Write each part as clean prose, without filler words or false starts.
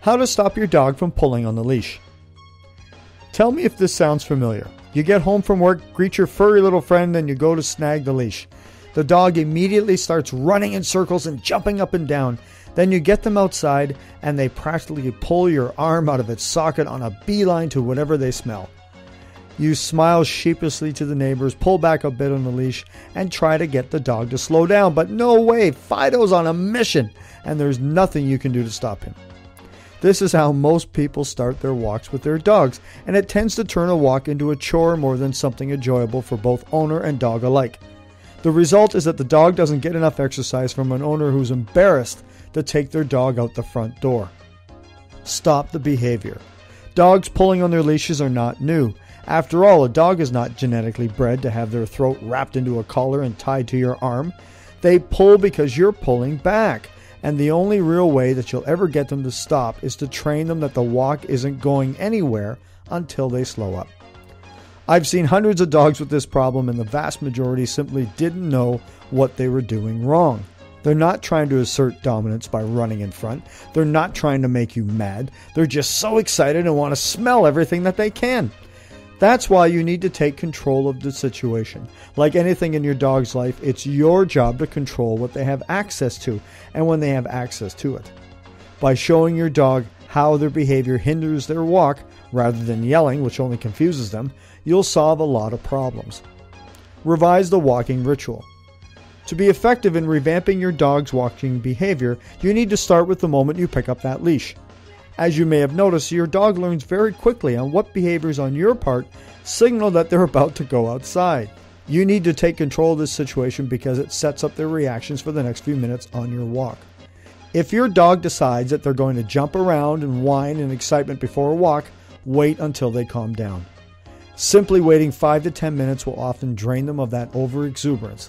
How to stop your dog from pulling on the leash. Tell me if this sounds familiar. You get home from work, greet your furry little friend, and you go to snag the leash. The dog immediately starts running in circles and jumping up and down. Then you get them outside and they practically pull your arm out of its socket on a beeline to whatever they smell. You smile sheepishly to the neighbors, pull back a bit on the leash, and try to get the dog to slow down. But no way, Fido's on a mission, and there's nothing you can do to stop him. This is how most people start their walks with their dogs, and it tends to turn a walk into a chore more than something enjoyable for both owner and dog alike. The result is that the dog doesn't get enough exercise from an owner who's embarrassed to take their dog out the front door. Stop the behavior. Dogs pulling on their leashes are not new. After all, a dog is not genetically bred to have their throat wrapped into a collar and tied to your arm. They pull because you're pulling back. And the only real way that you'll ever get them to stop is to train them that the walk isn't going anywhere until they slow up. I've seen hundreds of dogs with this problem, and the vast majority simply didn't know what they were doing wrong. They're not trying to assert dominance by running in front. They're not trying to make you mad. They're just so excited and want to smell everything that they can. That's why you need to take control of the situation. Like anything in your dog's life, it's your job to control what they have access to and when they have access to it. By showing your dog how their behavior hinders their walk, rather than yelling, which only confuses them, you'll solve a lot of problems. Revise the walking ritual. To be effective in revamping your dog's walking behavior, you need to start with the moment you pick up that leash. As you may have noticed, your dog learns very quickly on what behaviors on your part signal that they're about to go outside. You need to take control of this situation because it sets up their reactions for the next few minutes on your walk. If your dog decides that they're going to jump around and whine in excitement before a walk, wait until they calm down. Simply waiting 5 to 10 minutes will often drain them of that overexuberance.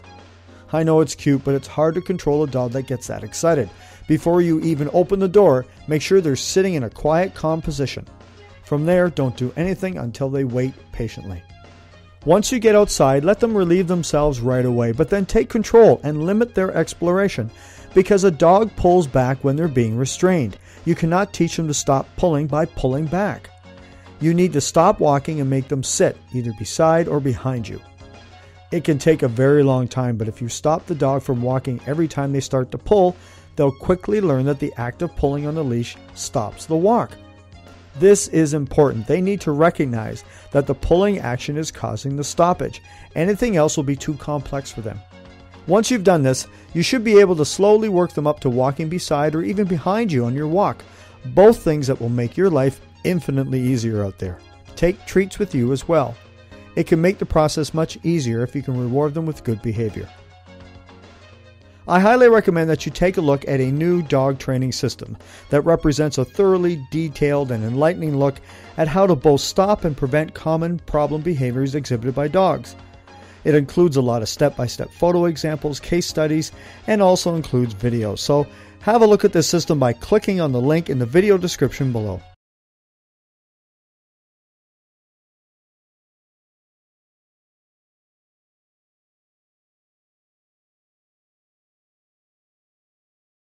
I know it's cute, but it's hard to control a dog that gets that excited. Before you even open the door, make sure they're sitting in a quiet, calm position. From there, don't do anything until they wait patiently. Once you get outside, let them relieve themselves right away, but then take control and limit their exploration, because a dog pulls back when they're being restrained. You cannot teach them to stop pulling by pulling back. You need to stop walking and make them sit, either beside or behind you. It can take a very long time, but if you stop the dog from walking every time they start to pull, they'll quickly learn that the act of pulling on the leash stops the walk. This is important. They need to recognize that the pulling action is causing the stoppage. Anything else will be too complex for them. Once you've done this, you should be able to slowly work them up to walking beside or even behind you on your walk. Both things that will make your life infinitely easier out there. Take treats with you as well. It can make the process much easier if you can reward them with good behavior. I highly recommend that you take a look at a new dog training system that represents a thoroughly detailed and enlightening look at how to both stop and prevent common problem behaviors exhibited by dogs. It includes a lot of step-by-step photo examples, case studies, and also includes videos. So have a look at this system by clicking on the link in the video description below.